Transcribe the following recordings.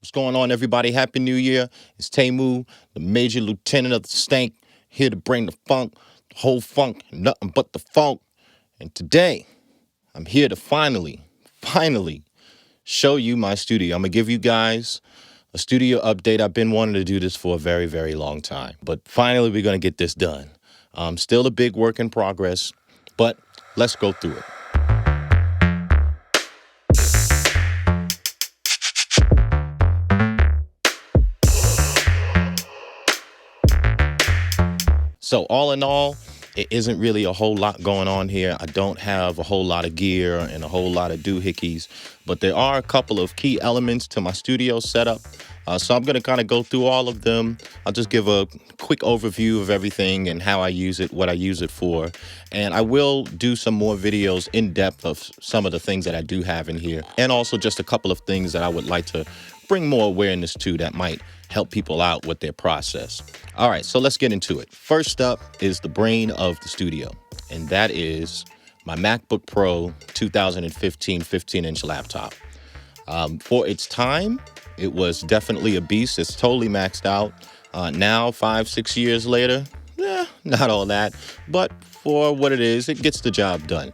What's going on, everybody? Happy New Year. It's Tamu, the Major Lieutenant of the Stank, here to bring the funk, the whole funk, nothing but the funk. And today, I'm here to finally show you my studio. I'm going to give you guys a studio update. I've been wanting to do this for a very, very long time, but finally we're going to get this done. Still a big work in progress, but let's go through it. So all in all, it isn't really a whole lot going on here. I don't have a whole lot of gear and a whole lot of doohickeys, but there are a couple of key elements to my studio setup. So I'm going to kind of go through all of them. I'll just give a quick overview of everything and how I use it, what I use it for. And I will do some more videos in depth of some of the things that I do have in here. And also just a couple of things that I would like to bring more awareness to that might help people out with their process. All right, so let's get into it. First up is the brain of the studio, and that is my MacBook Pro 2015 15-inch laptop. For its time, it was definitely a beast. It's totally maxed out. Now, 5-6 years later, not all that, but for what it is, it gets the job done.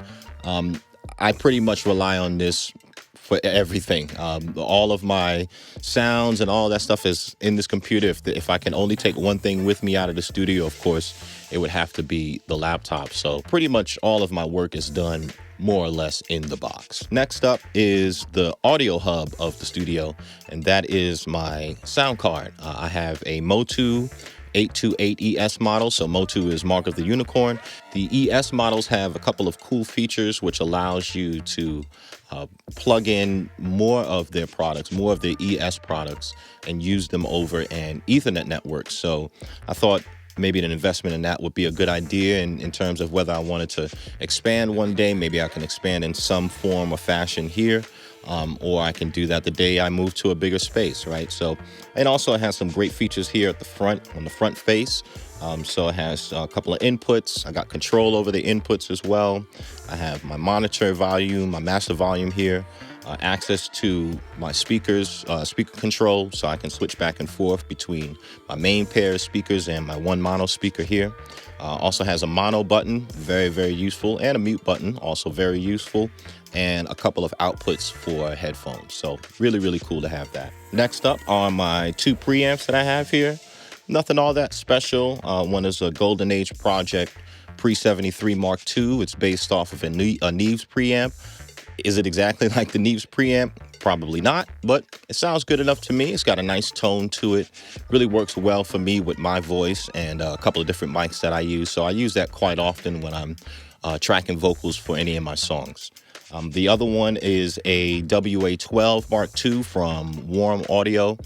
I pretty much rely on this for everything. All of my sounds and all that stuff is in this computer. If I can only take one thing with me out of the studio, of course, it would have to be the laptop. So pretty much all of my work is done more or less in the box. Next up is the audio hub of the studio, and that is my sound card. I have a Motu 828 ES model. So Motu is Mark of the Unicorn. The ES models have a couple of cool features which allows you to plug in more of their products, more of the ES products, and use them over an Ethernet network. So I thought maybe an investment in that would be a good idea in terms of whether I wanted to expand one day. Maybe I can expand in some form or fashion here. Or I can do that the day I move to a bigger space, right? So, and also it has some great features here at the front, on the front face. So it has a couple of inputs. I got control over the inputs as well. I have my monitor volume, my master volume here, access to my speakers, speaker control, so I can switch back and forth between my main pair of speakers and my one mono speaker here. Also has a mono button, very, very useful, and a mute button, also very useful, and a couple of outputs for headphones. So really, really cool to have that. Next up are my two preamps that I have here. Nothing all that special. One is a Golden Age Project Pre-73 Mark II. It's based off of a Neves preamp. Is it exactly like the Neves preamp? Probably not, but it sounds good enough to me. It's got a nice tone to it. Really works well for me with my voice and a couple of different mics that I use. So I use that quite often when I'm tracking vocals for any of my songs. The other one is a WA12 Mark II from Warm Audio.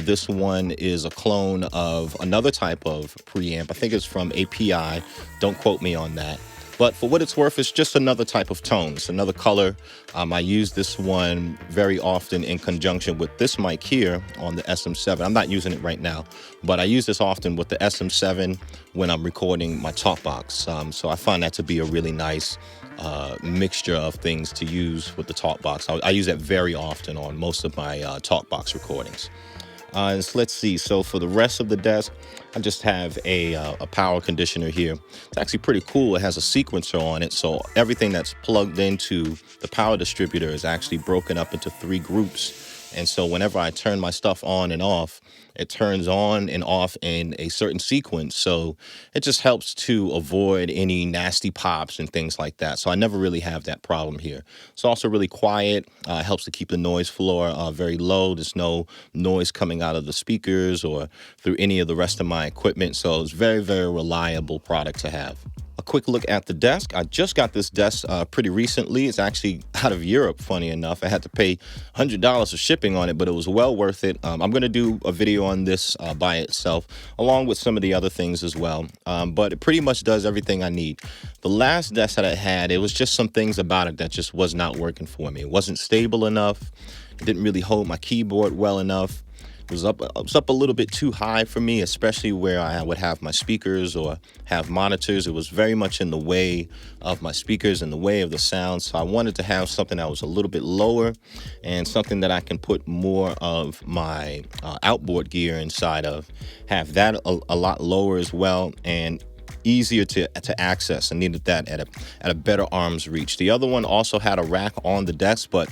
This one is a clone of another type of preamp. I think it's from API. Don't quote me on that. But for what it's worth, it's just another type of tone. It's another color. I use this one very often in conjunction with this mic here on the SM7. I'm not using it right now, but I use this often with the SM7 when I'm recording my talk box. So I find that to be a really nice mixture of things to use with the talk box. I use that very often on most of my talk box recordings. So let's see. So for the rest of the desk, I just have a power conditioner here. It's actually pretty cool. It has a sequencer on it. So everything that's plugged into the power distributor is actually broken up into 3 groups. And so whenever I turn my stuff on and off, it turns on and off in a certain sequence. So it just helps to avoid any nasty pops and things like that. So I never really have that problem here. It's also really quiet. Helps to keep the noise floor very low. There's no noise coming out of the speakers or through any of the rest of my equipment. So it's very, very reliable product to have. A quick look at the desk. I just got this desk pretty recently. It's actually out of Europe, funny enough. I had to pay $100 of shipping on it, but it was well worth it. I'm going to do a video on this by itself, along with some of the other things as well. But it pretty much does everything I need. The last desk that I had, it was just some things about it that just was not working for me. It wasn't stable enough. It didn't really hold my keyboard well enough. was up a little bit too high for me, especially where I would have my speakers or have monitors. It was very much in the way of my speakers, in the way of the sound. So I wanted to have something that was a little bit lower and something that I can put more of my outboard gear inside of. Have that a lot lower as well, and easier to access. I needed that at a better arm's reach. The other one also had a rack on the desk, but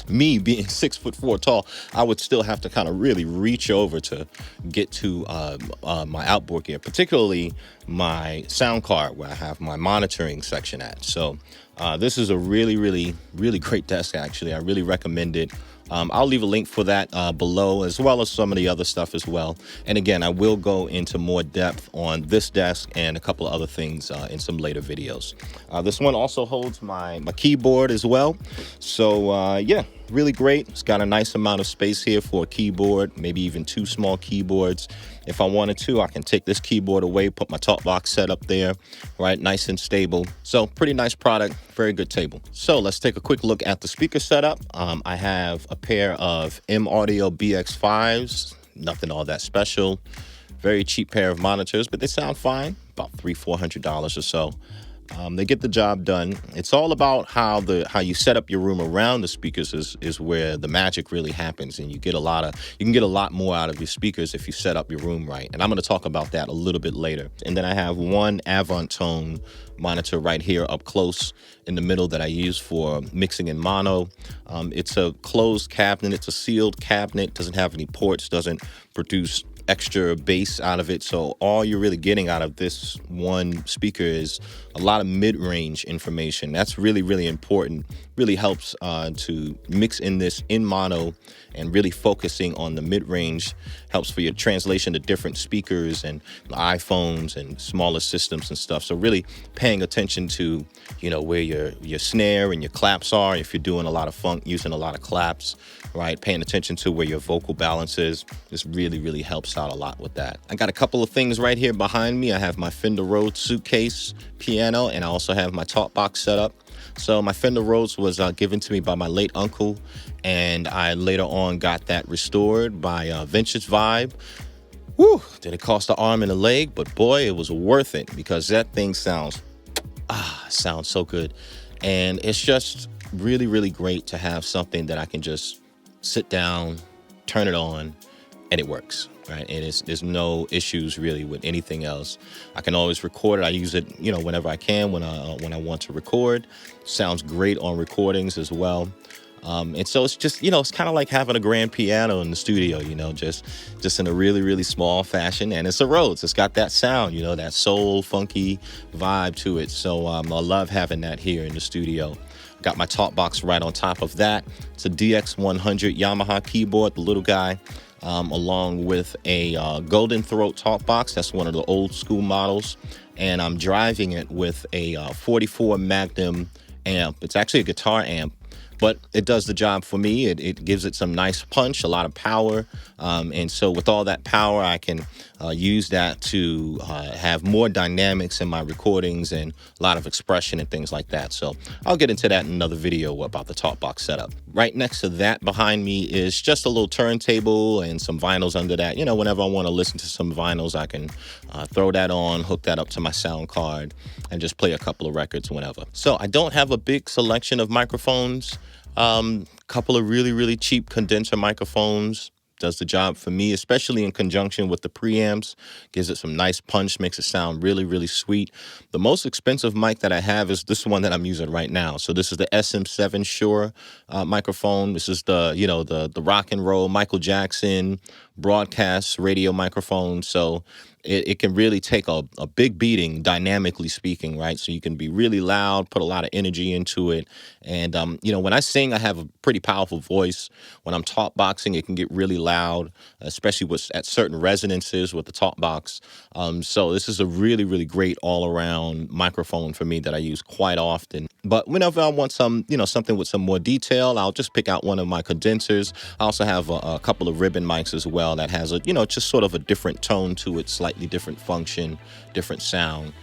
me being 6'4" tall, I would still have to kind of really reach over to get to my outboard gear, particularly my sound card where I have my monitoring section at. So this is a really great desk, actually. I really recommend it. I'll leave a link for that below, as well as some of the other stuff as well. And again, I will go into more depth on this desk and a couple of other things in some later videos. This one also holds my keyboard as well. So yeah, really great. It's got a nice amount of space here for a keyboard, maybe even 2 small keyboards. If I wanted to, I can take this keyboard away, put my talk box set up there, right? Nice and stable. So pretty nice product, very good table. So let's take a quick look at the speaker setup. I have a pair of M Audio BX5s, nothing all that special. Very cheap pair of monitors, but they sound fine, about $300-400 or so. They get the job done. It's all about how you set up your room around the speakers is where the magic really happens, and you can get a lot more out of your speakers if you set up your room right. And I'm going to talk about that a little bit later. And then I have one Avant-Tone monitor right here up close in the middle that I use for mixing in mono. It's a closed cabinet. It's a sealed cabinet. Doesn't have any ports. Doesn't produce extra bass out of it. So all you're really getting out of this one speaker is a lot of mid-range information. That's really important. Really helps to mix in this in mono, and really focusing on the mid-range helps for your translation to different speakers and iPhones and smaller systems and stuff. So really paying attention to, where your snare and your claps are. If you're doing a lot of funk, using a lot of claps, right? Paying attention to where your vocal balance is. This really helps out a lot with that. I got a couple of things right here behind me. I have my Fender Rhodes suitcase piano, and I also have my talk box set up. So my Fender Rhodes was given to me by my late uncle, and I later on got that restored by Vintage Vibe. Whew, did it cost an arm and a leg? But boy, it was worth it, because that thing sounds so good. And it's just really great to have something that I can just sit down, turn it on, and it works. Right, and there's no issues really with anything else. I can always record it. I use it, whenever I can, when I want to record. Sounds great on recordings as well. And so it's just, it's kind of like having a grand piano in the studio, just in a really small fashion. And it's a Rhodes. It's got that sound, that soul, funky vibe to it. So I love having that here in the studio. Got my talk box right on top of that. It's a DX100 Yamaha keyboard, the little guy. Along with a Golden Throat talk box. That's one of the old school models. And I'm driving it with a 44 Magnum amp. It's actually a guitar amp, but it does the job for me. It gives it some nice punch, a lot of power. And so with all that power, I can use that to have more dynamics in my recordings and a lot of expression and things like that. So I'll get into that in another video about the talk box setup. Right next to that behind me is just a little turntable and some vinyls under that. Whenever I want to listen to some vinyls, I can throw that on, hook that up to my sound card, and just play a couple of records whenever. So I don't have a big selection of microphones. Couple of really cheap condenser microphones. Does the job for me, especially in conjunction with the preamps. Gives it some nice punch, makes it sound really sweet. The most expensive mic that I have is this one that I'm using right now. So this is the SM7 Shure microphone. This is the rock and roll Michael Jackson broadcast radio microphone. So it can really take a big beating, dynamically speaking, right? So you can be really loud, put a lot of energy into it. And, when I sing, I have a pretty powerful voice. When I'm talk boxing, it can get really loud, especially at certain resonances with the talk box. So this is a really great all-around microphone for me that I use quite often. But whenever I want something with some more detail, I'll just pick out one of my condensers. I also have a couple of ribbon mics as well that has just sort of a different tone to it, slightly different function, different sound.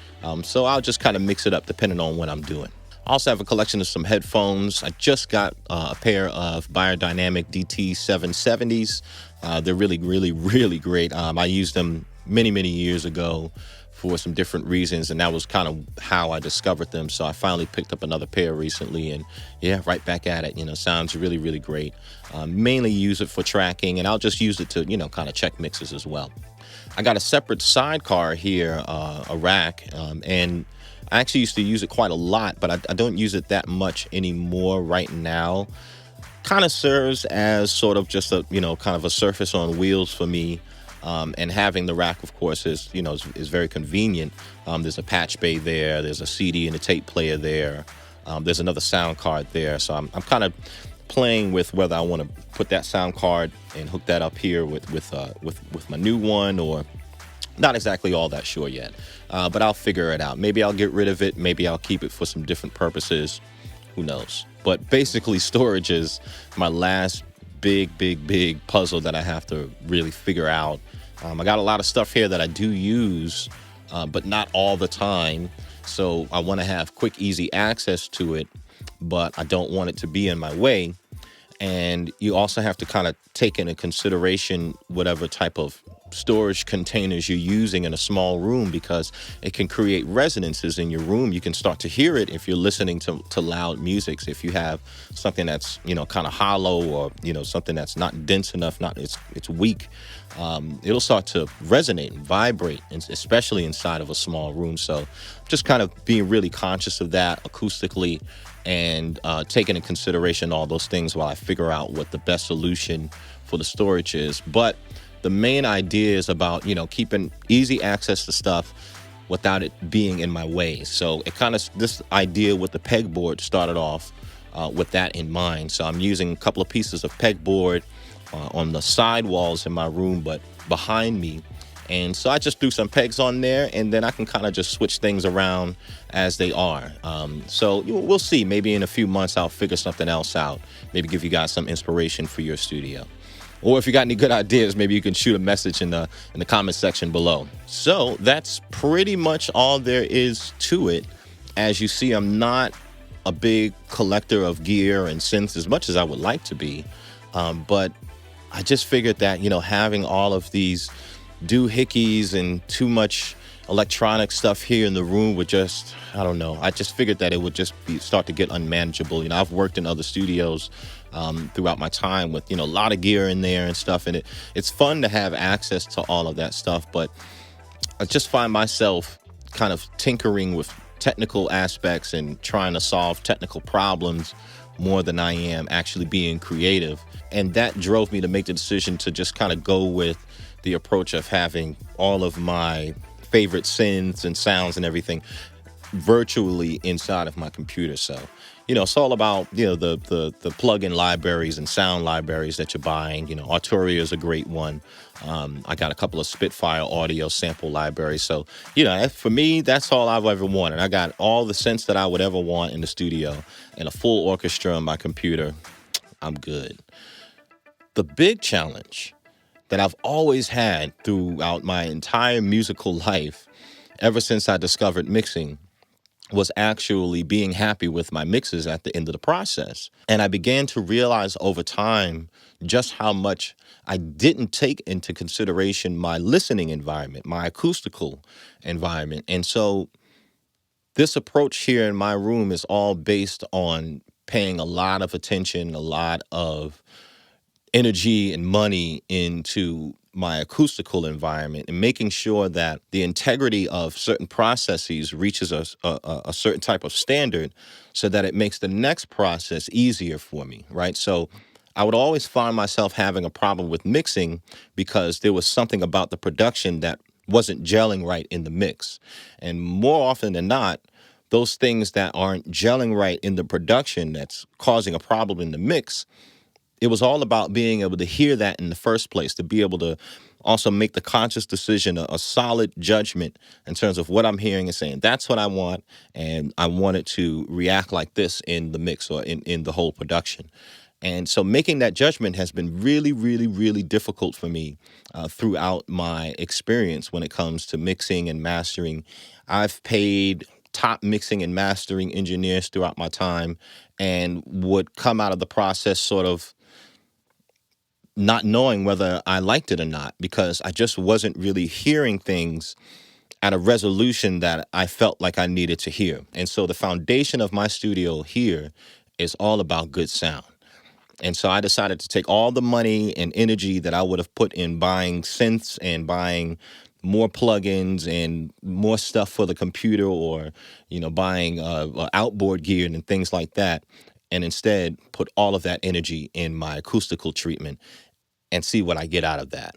So I'll just kind of mix it up depending on what I'm doing. I also have a collection of some headphones. I just got a pair of Biodynamic DT770s. They're really, really, really great. I used them many, many years ago for some different reasons, and that was kind of how I discovered them. So I finally picked up another pair recently, and yeah, right back at it. Sounds really, really great. Mainly use it for tracking, and I'll just use it to, kind of check mixes as well. I got a separate sidecar here, a rack, and I actually used to use it quite a lot, but I don't use it that much anymore right now. Kind of serves as sort of just a, kind of a surface on wheels for me. And having the rack, of course, is very convenient. There's a patch bay there. There's a CD and a tape player there. There's another sound card there. So I'm kind of playing with whether I want to put that sound card and hook that up here with my new one, or not exactly all that sure yet. But I'll figure it out. Maybe I'll get rid of it. Maybe I'll keep it for some different purposes. Who knows? But basically, storage is my last big puzzle that I have to really figure out. I got a lot of stuff here that I do use, but not all the time. So I want to have quick, easy access to it, but I don't want it to be in my way. And you also have to kind of take into consideration whatever type of storage containers you're using in a small room, because it can create resonances in your room. You can start to hear it if you're listening to loud music. So if you have something that's, kind of hollow, or, something that's not dense enough, it's weak, it'll start to resonate and vibrate, especially inside of a small room. So just kind of being really conscious of that acoustically, and taking into consideration all those things while I figure out what the best solution for the storage is. But the main idea is about, keeping easy access to stuff without it being in my way. So this idea with the pegboard started off with that in mind. So I'm using a couple of pieces of pegboard on the side walls in my room, but behind me. And so I just threw some pegs on there, and then I can kind of just switch things around as they are. So we'll see. Maybe in a few months, I'll figure something else out. Maybe give you guys some inspiration for your studio. Or if you got any good ideas, maybe you can shoot a message in the comment section below. So that's pretty much all there is to it. As you see, I'm not a big collector of gear and synths as much as I would like to be. But I just figured that, having all of these doohickeys and too much electronic stuff here in the room would just, I don't know. I just figured that it would just start to get unmanageable. I've worked in other studios throughout my time with, a lot of gear in there and stuff. And it's fun to have access to all of that stuff. But I just find myself kind of tinkering with technical aspects and trying to solve technical problems more than I am actually being creative. And that drove me to make the decision to just kind of go with the approach of having all of my favorite synths and sounds and everything virtually inside of my computer. So, it's all about, the plug-in libraries and sound libraries that you're buying. Arturia is a great one. I got a couple of Spitfire audio sample libraries. So, for me, that's all I've ever wanted. I got all the synths that I would ever want in the studio and a full orchestra on my computer. I'm good. The big challenge that I've always had throughout my entire musical life, ever since I discovered mixing, was actually being happy with my mixes at the end of the process. And I began to realize over time just how much I didn't take into consideration my listening environment, my acoustical environment. And so this approach here in my room is all based on paying a lot of attention, a lot of energy and money into my acoustical environment, and making sure that the integrity of certain processes reaches a certain type of standard, so that it makes the next process easier for me, right? So I would always find myself having a problem with mixing because there was something about the production that wasn't gelling right in the mix. And more often than not, those things that aren't gelling right in the production that's causing a problem in the mix, it was all about being able to hear that in the first place, to be able to also make the conscious decision, a solid judgment in terms of what I'm hearing and saying, that's what I want, and I want it to react like this in the mix or in the whole production. And so making that judgment has been really, really, really difficult for me throughout my experience when it comes to mixing and mastering. I've paid top mixing and mastering engineers throughout my time, and would come out of the process sort of not knowing whether I liked it or not, because I just wasn't really hearing things at a resolution that I felt like I needed to hear. And so the foundation of my studio here is all about good sound. And so I decided to take all the money and energy that I would have put in buying synths and buying more plugins and more stuff for the computer, or, buying outboard gear and things like that, and instead put all of that energy in my acoustical treatment and see what I get out of that.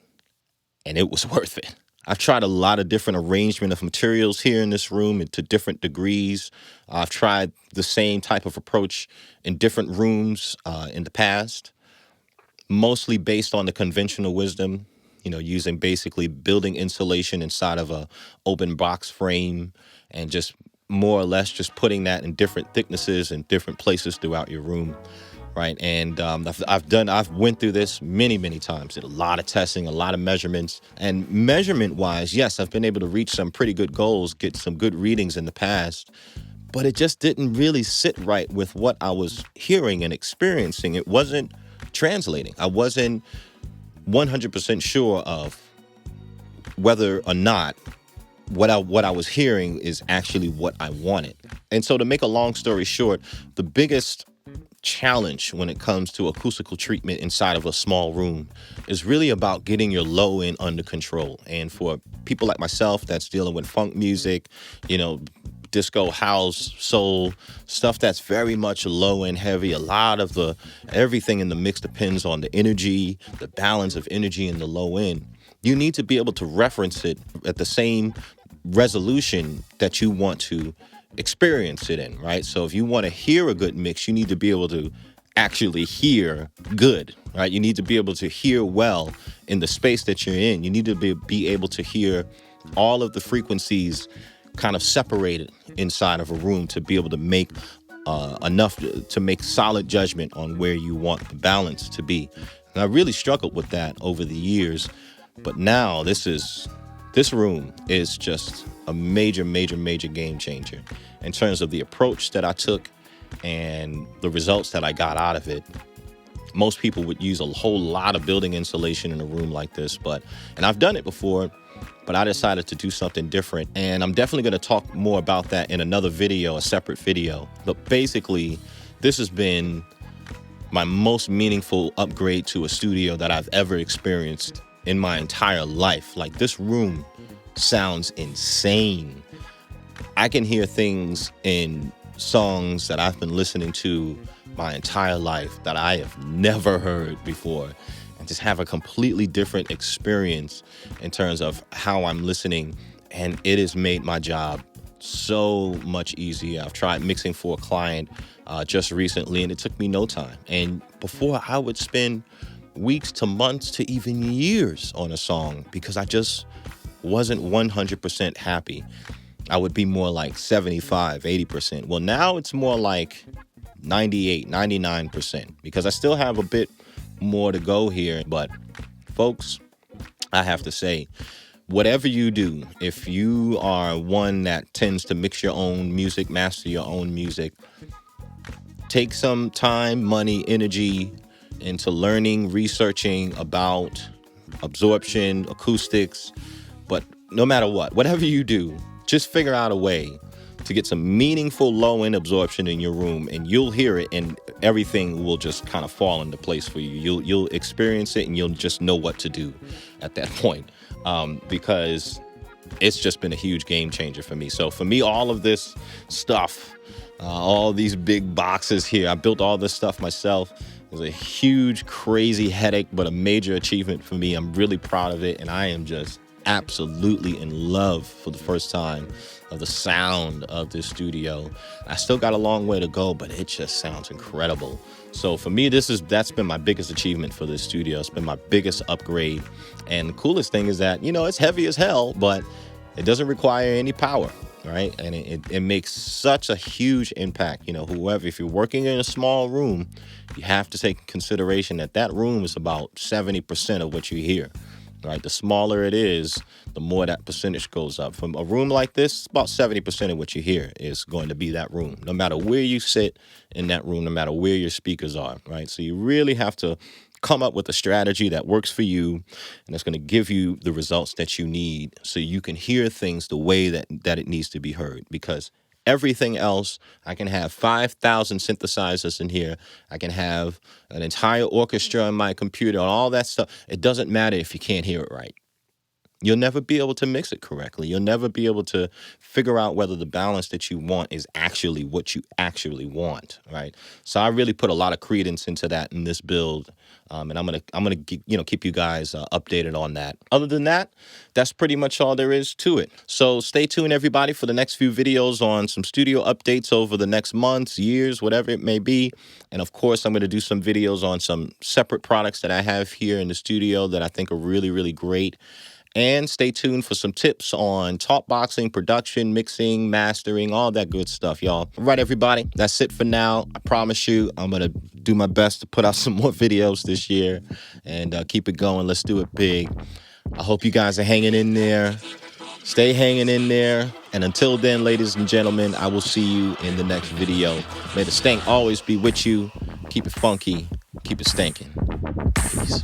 And it was worth it. I've tried a lot of different arrangement of materials here in this room to different degrees. I've tried the same type of approach in different rooms in the past, mostly based on the conventional wisdom, using basically building insulation inside of a open box frame, and just more or less just putting that in different thicknesses and different places throughout your room. Right. And I've went through this many, many times, did a lot of testing, a lot of measurements, and measurement wise, yes, I've been able to reach some pretty good goals, get some good readings in the past, but it just didn't really sit right with what I was hearing and experiencing. It wasn't translating. I wasn't 100% sure of whether or not what I was hearing is actually what I wanted. And so, to make a long story short, the biggest challenge when it comes to acoustical treatment inside of a small room is really about getting your low end under control. And for people like myself that's dealing with funk music, disco, house, soul, stuff that's very much low end heavy, a lot of everything in the mix depends on the energy, the balance of energy in the low end. You need to be able to reference it at the same resolution that you want to experience it in, right? So if you want to hear a good mix, you need to be able to actually hear good, right? You need to be able to hear well in the space that you're in. You need to be able to hear all of the frequencies kind of separated inside of a room to be able to make enough to make solid judgment on where you want the balance to be. And I really struggled with that over the years, but now this room is just a major, major, major game changer in terms of the approach that I took and the results that I got out of it. Most people would use a whole lot of building insulation in a room like this, and I've done it before, but I decided to do something different. And I'm definitely going to talk more about that in another video, a separate video. But basically, this has been my most meaningful upgrade to a studio that I've ever experienced in my entire life. Like, this room sounds insane. I can hear things in songs that I've been listening to my entire life that I have never heard before, and just have a completely different experience in terms of how I'm listening. And it has made my job so much easier. I've tried mixing for a client just recently, and it took me no time. And before, I would spend weeks to months to even years on a song because I just wasn't 100% happy. I would be more like 75, 80%. Well, now it's more like 98, 99%, because I still have a bit more to go here. But folks, I have to say, whatever you do, if you are one that tends to mix your own music, master your own music, take some time, money, energy into learning, researching about absorption, acoustics. But no matter what, whatever you do, just figure out a way to get some meaningful low-end absorption in your room, and you'll hear it, and everything will just kind of fall into place for you. You'll experience it, and you'll just know what to do at that point, because it's just been a huge game changer for me. So for me, all of this stuff, all these big boxes here, I built all this stuff myself. It was a huge, crazy headache, but a major achievement for me. I'm really proud of it, and I am just absolutely in love for the first time of the sound of this studio. I still got a long way to go, but it just sounds incredible. So for me, that's been my biggest achievement for this studio. It's been my biggest upgrade. And the coolest thing is that, it's heavy as hell, but it doesn't require any power, right? And it makes such a huge impact. If you're working in a small room, you have to take consideration that room is about 70% of what you hear. right? The smaller it is, the more that percentage goes up. From a room like this, about 70% of what you hear is going to be that room, no matter where you sit in that room, no matter where your speakers are, right? So you really have to come up with a strategy that works for you and that's going to give you the results that you need so you can hear things the way that it needs to be heard. Because everything else, I can have 5,000 synthesizers in here. I can have an entire orchestra on my computer and all that stuff. It doesn't matter if you can't hear it right. You'll never be able to mix it correctly. You'll never be able to figure out whether the balance that you want is actually what you actually want, right? So I really put a lot of credence into that in this build, and I'm gonna keep you guys updated on that. Other than that, that's pretty much all there is to it. So stay tuned, everybody, for the next few videos on some studio updates over the next months, years, whatever it may be. And of course, I'm going to do some videos on some separate products that I have here in the studio that I think are really, really great. And stay tuned for some tips on talk boxing, production, mixing, mastering, all that good stuff, y'all. All right, everybody, that's it for now. I promise you, I'm going to do my best to put out some more videos this year and keep it going. Let's do it big. I hope you guys are hanging in there. Stay hanging in there. And until then, ladies and gentlemen, I will see you in the next video. May the stank always be with you. Keep it funky. Keep it stanking. Peace.